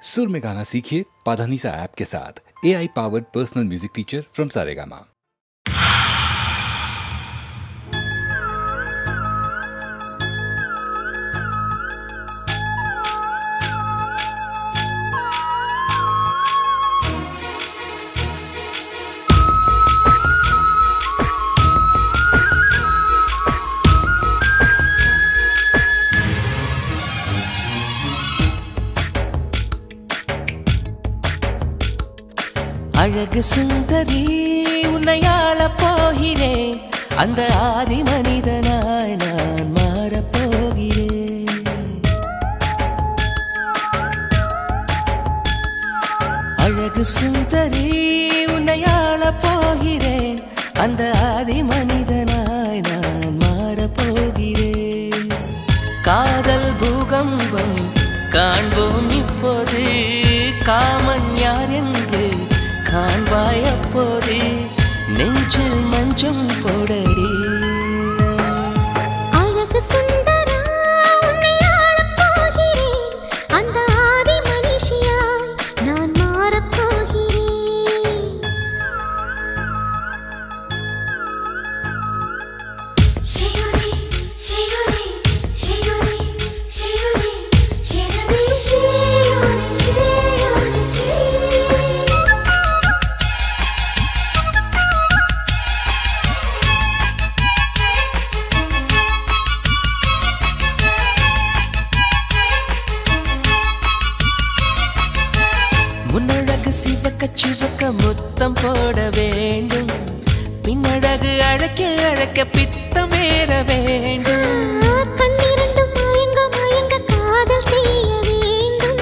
सुर में गाना सीखिए पाधानीसा ऐप के साथ। AI powered personal music teacher from Saregama. அழகு சுந்தரி உன்னை ஆளப் போகிறேன், அந்த ஆதி மனிதனாய் நான் மாறப் போகிறேன். அழகு சுந்தரி உன்னை ஆளப் போகிறேன், அந்த ஆதி மனிதனாய் நான் மாறப் போகிறேன். காதல் பூகம்பம் காண்போம் இப்போது, காமன் யார் என்று காண்பாய் அப்போது, நெஞ்சில் மஞ்சம் போடடி. அழகு சுந்தரா உன்னை ஆளப் போகிறேன், அந்த ஆதி மனுஷியாய் நான் மாறப் போகிறேன். ஷியுரி ஷியுரி ஷியுரி ஷியுரி ஷிரபி ஷியுரி ஷியுரி ஷியுரி. முன்னழகு சிவக்க சிவக்க முத்தம் போட வேண்டும், பின்னழகு அழைக்க அழைக்க பித்தமேற வேண்டும். கண்ணிரண்டும் மயங்க மயங்க காதல் செய்ய வேண்டும்,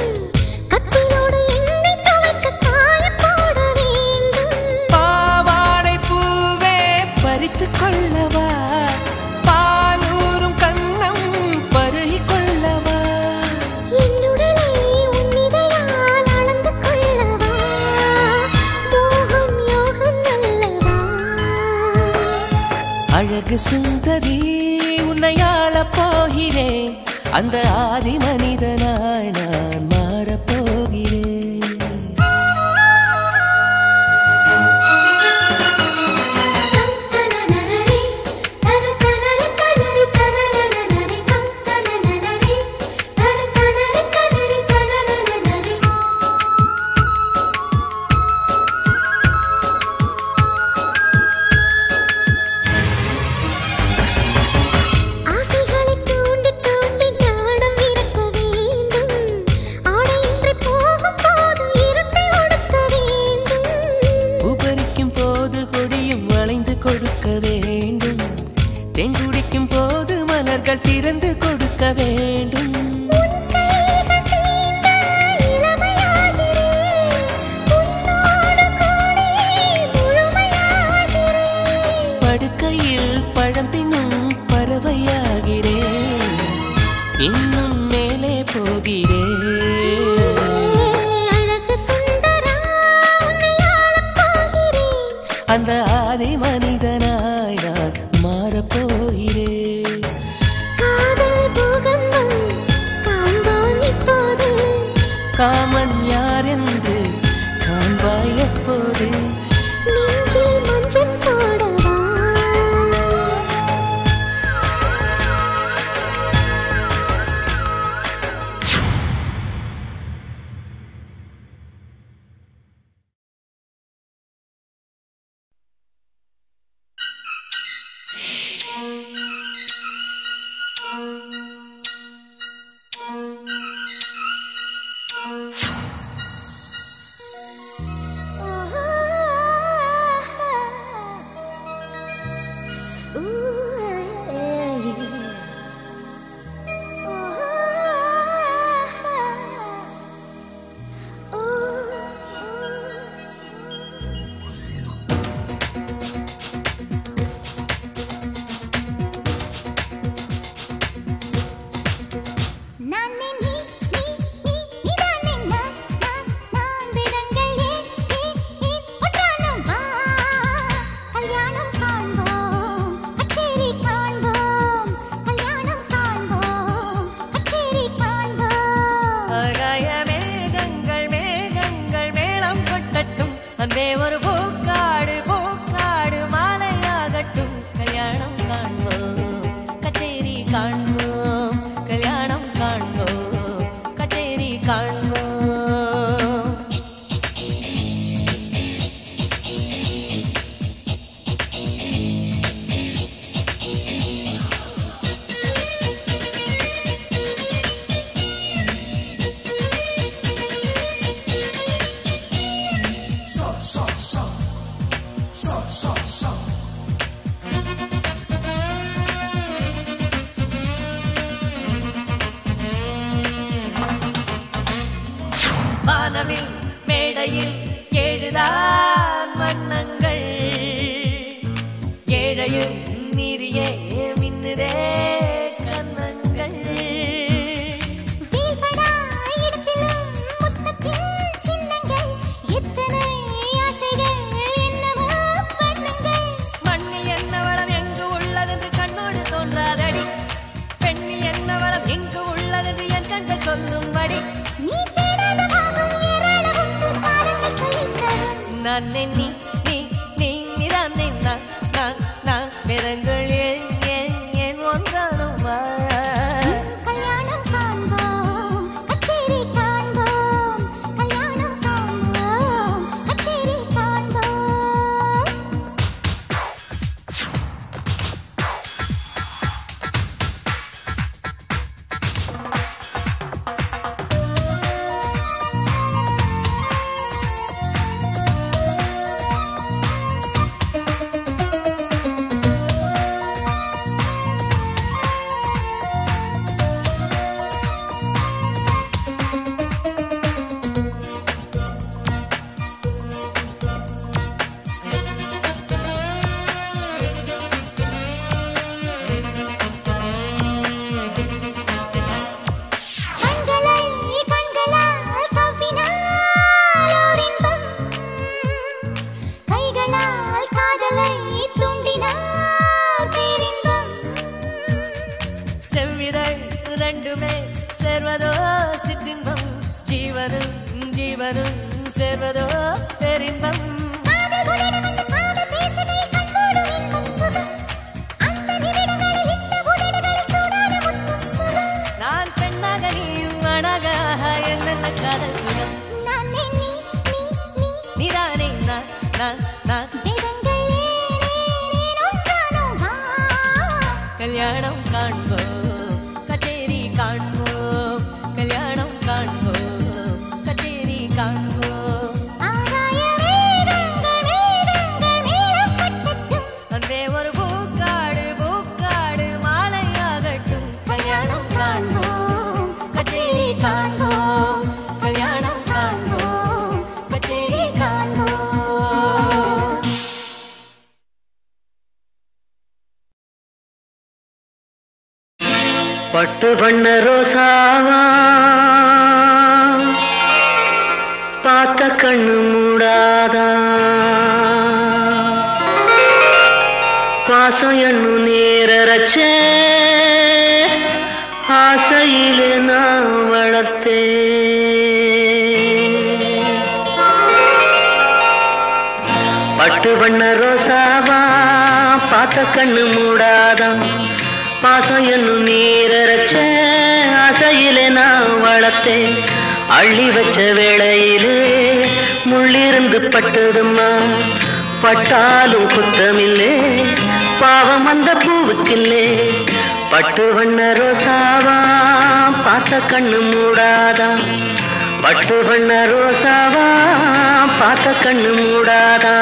கட்டிலோடு என்னை துவைக்க காயப் போட வேண்டும். பாவாடை பூவே பறித்துக் கொள்ளவா, பாலூரும் கண்ணம் பருகிக் கொள்ளவா. என்னுடலை உன்னிதழால் அளந்து கொள்ளவா, மோகம் யோகம் அல்லவா. அழகு சுந்தரி உன்னை ஆளப் போகிறேன், அந்த ஆதி மனிதனாய் நான் மாறப் போகிறேன். தனனனனரி தனனனனரி தனனனனரி தனனனனரி தனனனனரி தனனனனரி தனனனனரி. ஆசைகளை தூண்டி தூண்டி நாணம் இறக்க வேண்டும், ஆடையின்றி போகும் போது இருட்டை ஒடுக்க வேண்டும். உபரிக்கும் போது கொடியும் வளைந்து கொடுக்க வேண்டும், தெங்குடிக்கும் போது மலர்கள் திறந்து கொடுக்க வேண்டும். உன் கைகள் தீண்ட இளமையாகிறேன், உன்னோடு கூடி முழுமையாகிறேன். படுக்கையில் பழம் தின்னும் பறவையாகிறேன், இன்னும் மேலே போகிறேன். அழகு சுந்தரா உன்னை ஆளப் போகிறேன், அந்த ஆதி மனிதனாய் நான் மாறப் போகிறேன். காதல் பூகம்பம் காண்போம் இப்போது, காமன் யார் என்று காண்பாய் எப்போது, நெஞ்சில் மஞ்சள் போடவா. நானே நீ நீ நீ நீதானே நான் வானவில் மேடையில் ஏழுதான் வண்ணங்கள் ஏழையும் மீறியே மின்னுதே கண்ணங்கள் வீழ்படா இடத்திலும் முத்தத்தின் சின்னங்கள் எத்தனை ஆசைகள் என்னமோ பண்ணுங்கள் மண்ணில் என்ன வளம் எங்கு உள்ளது கண்ணோடு தோன்றாதடி பெண்ணில் என்ன வளம் எங்கு உள்ளது என் கண்கள் சொல்லும்படி நீ தேடாத பாவம் ஏராளமுண்டு காலங்கள் சொல்லித்தரும் நான் நீ நீ நீ நிறானே நான் பெறங்கள் ஏன் ஒன்றானும் வா கல்யாணம் காண்போம் கச்சேரி காண்போம் கல்யாணம் காண்போம் கச்சேரி காண்போம் கண்களால் கவ்வினால் ஓர் இன்பம் கைகளால் காதலை தூண்டினால் பேரின்பம் செவ்விதழ் ரெண்டுமே சேர்வதோ சிற்றின்பம் ஜீவனும் சேர்வதோ பேரின்பம் காதல் உதிரம் வந்து காதல் பேசுகை கண்போடு இன்பம் சுகம் அந்த நிமிடங்களில் இந்த உதடுகளில் சூடான முத்தம் சுகம் நான் பெண்ணாக நீயும் அழகாக என்னென்ன காதல் சுகம் நான் நீ நீதானே நான் வேதங்கள் ஏன் ஒன்றானோ வா கல்யாணம் காண்போம் கச்சேரி காண்போம் கல்யாணம் காண்போம் கச்சேரி காண்போம் ஆராய வேதங்கள் மேலப்பட்டட்டும் அன்பே ஒரு பூக்காடு மாலையாகட்டும் கல்யாணம் காண்போம் கச்சேரி காண்போம் கல்யாணம் காண்போம் கச்சேரி காண்போம் பட்டு வண்ண ரோசாவா பார்த்த கண்ணு மூடாதா பாசம் எண்ணு நேரச்சே ஆசையில நான் வளர்த்தே பட்டு வண்ண ரோசாவா பார்த்த கண்ணு மூடாதா பாசம் என்னும் நீரச்ச ஆசையிலே நான் வளர்த்தேன் அள்ளி வச்ச வேளையிலே முள்ளிருந்து பட்டதும்மா பட்டாலும் குத்தமில்லே பாவம் அந்த பூவுக்கில்லே பட்டு வண்ண ரோசாவா பார்த்த கண்ணு மூடாதா பட்டு வண்ண ரோசாவா பார்த்த கண்ணு மூடாதா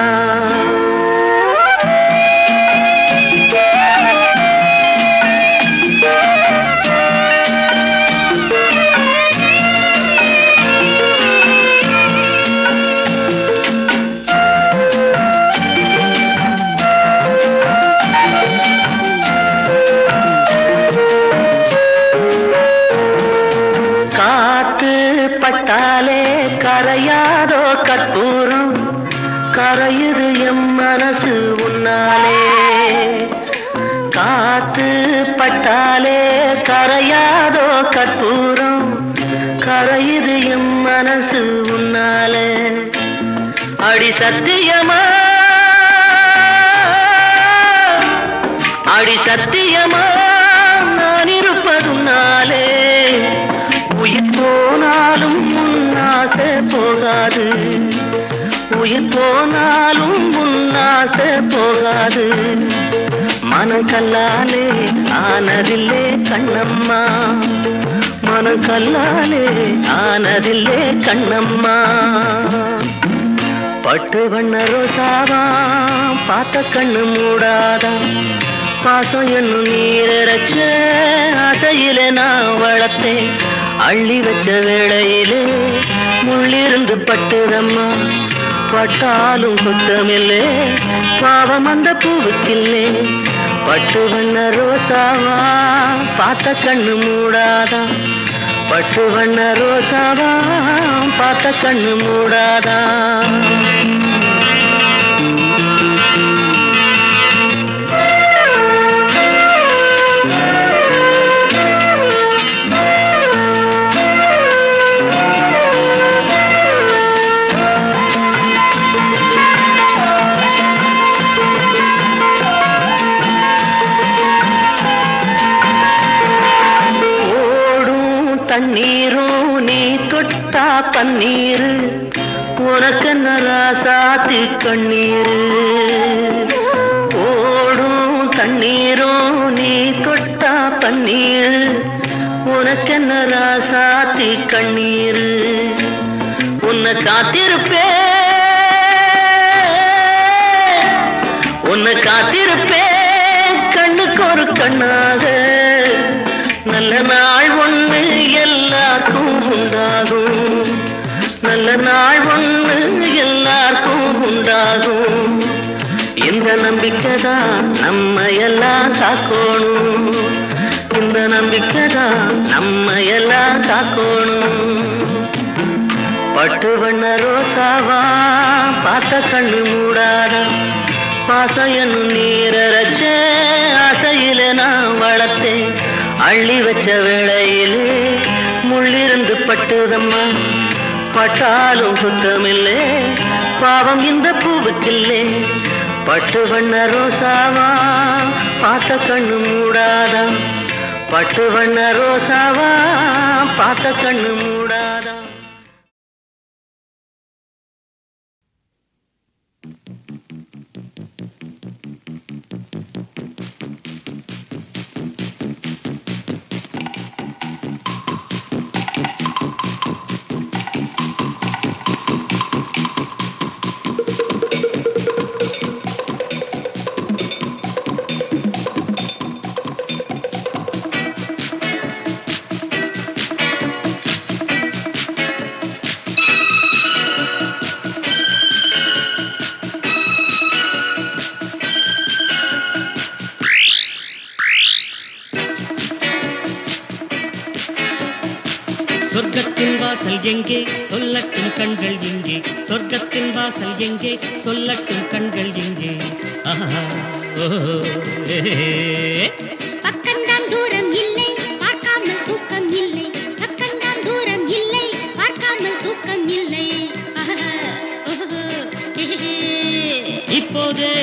பட்டாலே கரையாதோ கற்பூரம் கரையுது எம் மனசு உன்னாலே காத்து பட்டாலே கரையாதோ கற்பூரம் கரையுது எம் மனசு உன்னாலே அடி சத்தியமா நான் இருப்பதுனாலே உயிர் போனாலும் முன்னாசை போகாது உயிர் போனாலும் முன்னாசை போகாது மனம் கல்லாலே ஆனதில்லே கண்ணம்மா மனம் கல்லாலே ஆனதில்லே கண்ணம்மா பட்டு வண்ண ரோசாவா பார்த்த கண்ணு மூடாதா பாசம் என்னும் நீரச்ச ஆசையில நான் வளர்த்தேன் அள்ளி வச்ச வேளையிலே முள்ளிருந்து பட்டுதம்மா. பட்டாலும் குத்தமில்லே பாவம் அந்த பூவுக்கில்லே. பட்டு வண்ண ரோசாவா பார்த்த கண்ணு மூடாதா. பட்டு வண்ண ரோசாவா பார்த்த கண்ணு மூடாதா. தண்ணீரும் நீ தொட்டா பன்னீரு உனக்கென்ன ராசாத்தி கண்ணீரு. ஓடும் தண்ணீரும் நீ தொட்டா பன்னீரு உனக்கென்ன ராசாத்தி கண்ணீரு. உன்னை காத்திருப்பே உன்னை காத்திருப்பே கண்ணுக்கு ஒரு கண்ணாக. நல்ல நாள் ஒண்ணு எல்லாருக்கும் உண்டாகும். நல்ல நாள் ஒண்ணு எல்லாருக்கும் உண்டாகும். இந்த நம்பிக்கைதான் நம்ம எல்லாம் காக்கணும். இந்த நம்பிக்கைதான் நம்ம எல்லாம் காக்கணும். பட்டு வண்ண ரோசாவா பார்த்த கண்ணு மூடாதா. பாசம் என்னும் நீரச்ச ஆசையில நான் வளர்த்தேன். அள்ளி வச்ச வேளையிலே முள்ளிருந்து பட்டுதம்மா. பட்டாலும் குத்தமில்லே பாவம் இந்த பூவுக்கில்லே. பட்டு வண்ண ரோசாவா பார்த்த கண்ணு மூடாதா. பட்டு வண்ண ரோசாவா பார்த்த கண்ணு மூடாதா. சொர்க்கத்தின் வாசல் எங்கே சொல்லட்டும் கண்கள் எங்கே. சொர்க்கத்தின் வாசல் எங்கே சொல்லட்டும் கண்கள் எங்கே. பக்கம்தான் தூரம் இல்லை பார்க்காமல் தூக்கம் இல்லை. பக்கம்தான் தூரம் இல்லை பார்க்காமல் தூக்கம் இல்லை. இப்போதே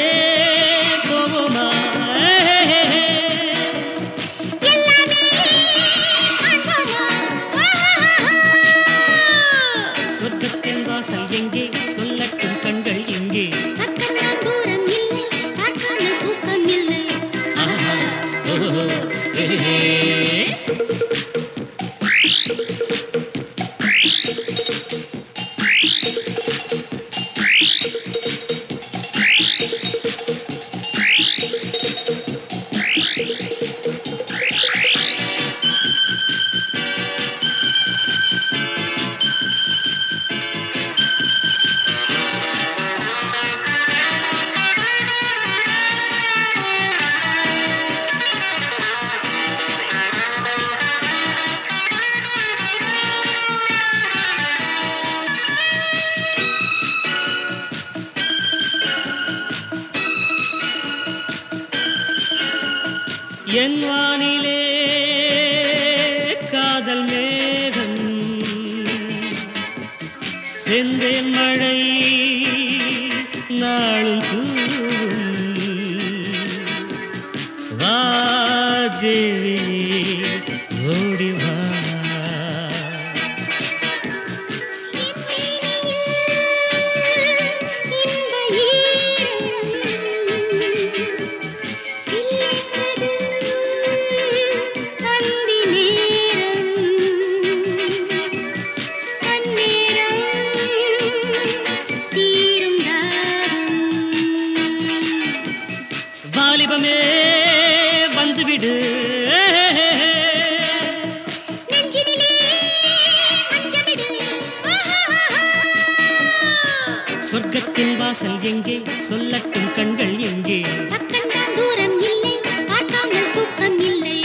போவோமா சொர்க்கத்தின் வாசல் எங்கே சொல்லட்டும் கண்கள் எங்கே. பக்கம்தான் தூரம் இல்லை பார்க்காமல் தூக்கம் இல்லை. என் வானிலே காதல் மேகம் செந்தேன் மழை நாளும் தூவும். வா தேவியே ஓடி வா. சொர்க்கத்தின் வாசல் எங்கே சொல்லட்டும் கண்கள் எங்கே பக்கம்தான் தூரம் இல்லை பார்க்காமல் தூக்கம் இல்லை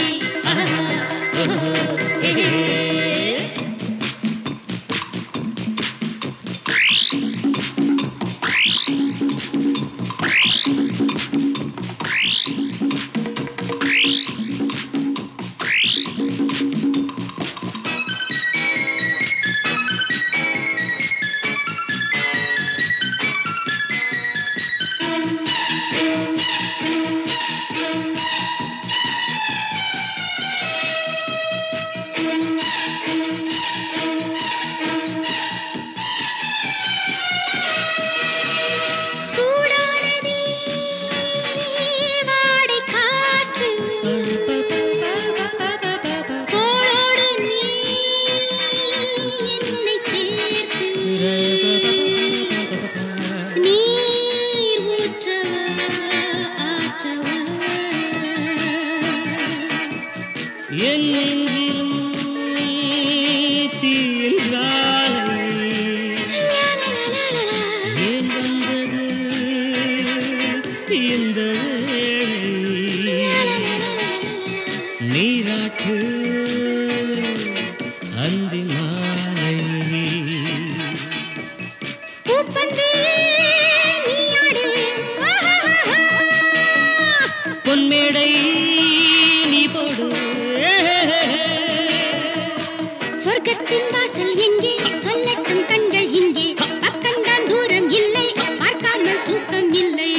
சொர்க்கத்தின் வாசல் எங்கே சொல்லட்டும் கண்கள் இங்கே பக்கம்தான் தூரம் இல்லை பார்க்காமல் தூக்கம் இல்லை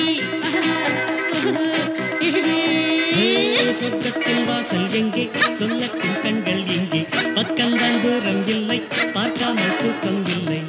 சொர்க்கத்தின் வாசல் எங்கே சொல்லட்டும் கண்கள் இங்கே பக்கம்தான் தூரம் இல்லை பார்க்காமல் தூக்கம் இல்லை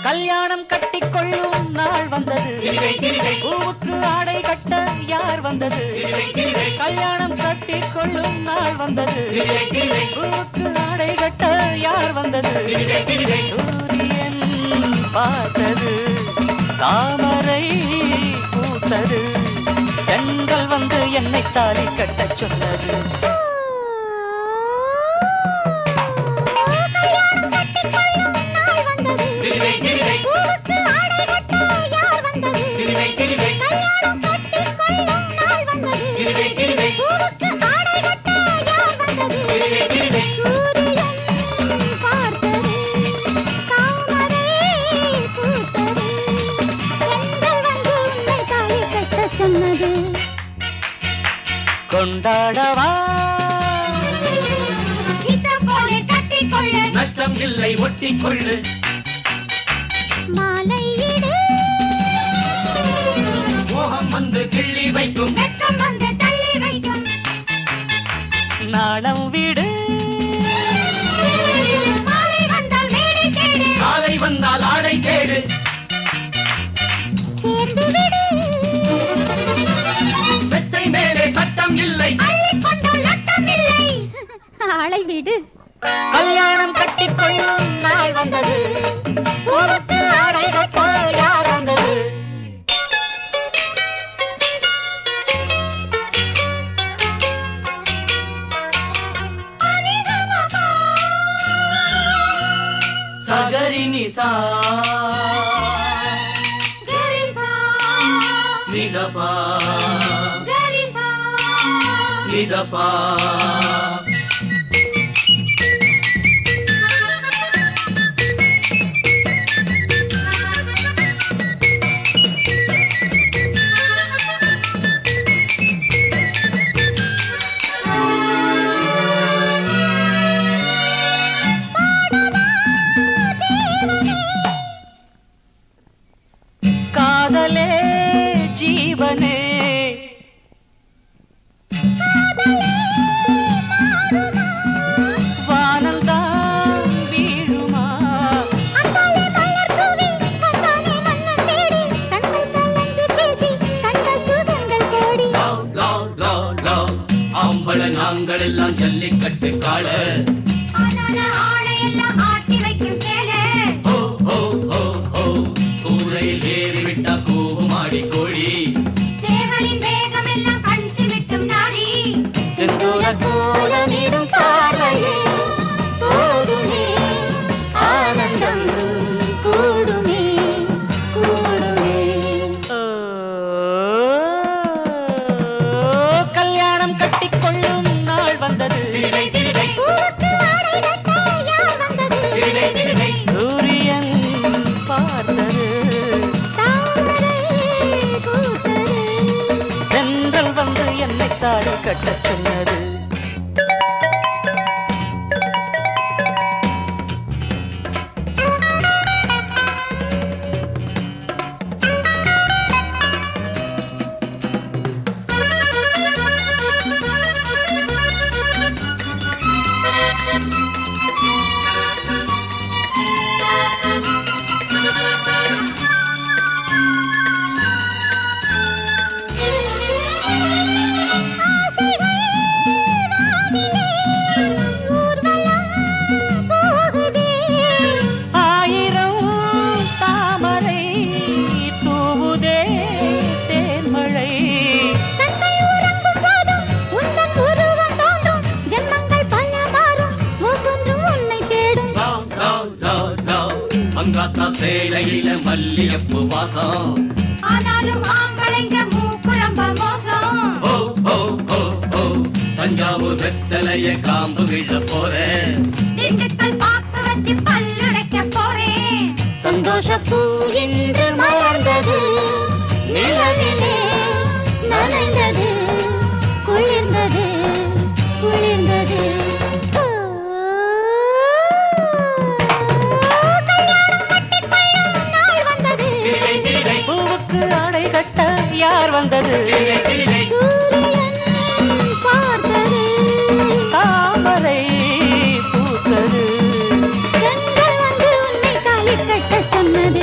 கல்யாணம் கட்டிக்கொள்ளும் நாள் வந்தது பூவுக்கு ஆடை கட்ட யார் வந்தது கல்யாணம் கட்டிக்கொள்ளும் நாள் வந்தது பூவுக்கு ஆடை கட்ட யார் வந்தது சூரியன் பார்த்தது தாமரை பூத்தது பெண்கள் வந்து என்னை தாலி கட்டச் சொன்னது கொண்டாடவா நஷ்டம் இல்லை ஒட்டிக்கொள்ளு மாலையிடு மோகம் வந்து கிள்ளி வைக்கும் வெட்கம் வந்து தள்ளி வைக்கும் நாணம் விடு. மாலை வந்தால் மேடை தேடு, காலை வந்தால் ஆடை தேடு. சேர்ந்து விடு. மெத்தை மேலே சட்டம் இல்லை, அள்ளிக்கொண்டால் நட்டம் இல்லை. ஆளை விடு. கல்யாணம் கட்டிக்கொள்ளும் நாள் வந்தது. பூவுக்கு ஆடை கட்ட யார் வந்தது? சகரி நிசா கரிசா, நிதபா கரிசா. நிதபா. காதலே ஜீவனே வானம்தான் வீழுமா? அந்தாலே மலர் தூவி, கண்டாலே மன்னன் தேடி, கண்கள் கலந்து பேசி, கண்ட சுகங்கள் கோடி. Love love love love. ஆம்பள நாங்கள் எல்லாம் ஜல்லிக்கட்டு காள. ஆனான ஆடையெல்லாம் ஆட்டி வைக்கும் சேலை. ஹோ ஹோ ஹோ ஹோ. கூரையில் ஏறிவிட்ட கூமாடி கோழி. சேவலின் வேகமெல்லாம் கஞ்சி விட்டும் நாடி. செந்தூர கோலமிடும் பார்வையே போதுமே, ஆனந்தம் கூடுமே கூடுமே. கல்யாணம் கட்டிக்கொள்ளும் நாள் வந்தது. பூவுக்கு ஆடை கட்ட யார் வந்தது? சூரியன் பார்த்தது, தாமரை பூத்தது. தென்றல் வந்து என்னை தாடி கட்டச் சொன்னது. ஆயிரம் தாமரை தூவுதே தேன்மழை. கண்கள் உறங்கும் போதும் உந்தன் உருவம் தோன்றும். ஜென்மங்கள் பல மாறும், ஒவ்வொன்றும் உன்னை தேடும். Love love love love. Mankatha சேலையில மல்லியப்பு வாசம். ஆனாலும் ஆம்பளைங்க மூக்குழம்ப மோசம். ஓ ஓ ஓ ஓ. தஞ்சாவூர் வெத்தலைய காம்பு விழ போறேன். திண்டுக்கல் பாக்கு வச்சு பல்லுடைக்க போறேன். சந்தோஷப்பூ இன்று மலர்ந்தது, நிலவிலே நனைந்தது, குளிர்ந்தது குளிர்ந்தது. கல்யாணம் கட்டிக்கொள்ளும் நாள் வந்தது. பூவுக்கு ஆடை கட்ட யார் வந்தது? சூரியன் பார்த்தது, தாமரை பூத்தது. கண்கள் வந்து உன்னை தாலி கட்ட சொன்னது.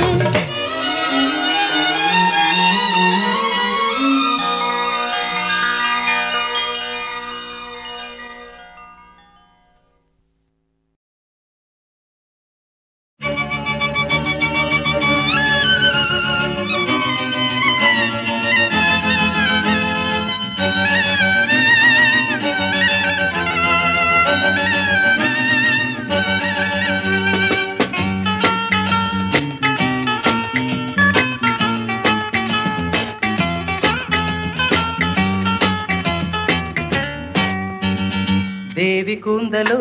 தேவி கூந்தலோ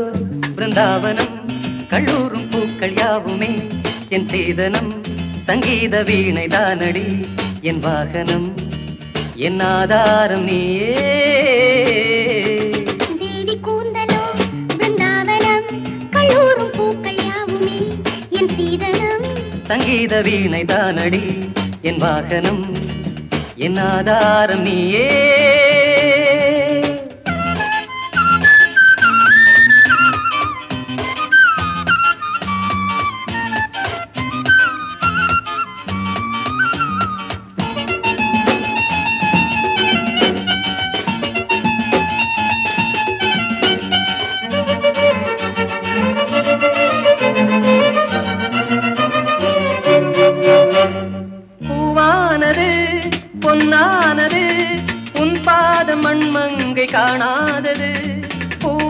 பிருந்தாவனம், கல்லூரும் பூக்கள் யாவுமே என் சீதனம். சங்கீத வீணை தானடி என் வாகனம், என் ஆதாரம் நீயே. தேவி கூந்தலோ பிருந்தாவனம், கல்லூரும் பூக்கள் யாவுமே என் சீதனம். சங்கீத வீணை தானடி என் வாகனம், என் ஆதாரம் நீயே.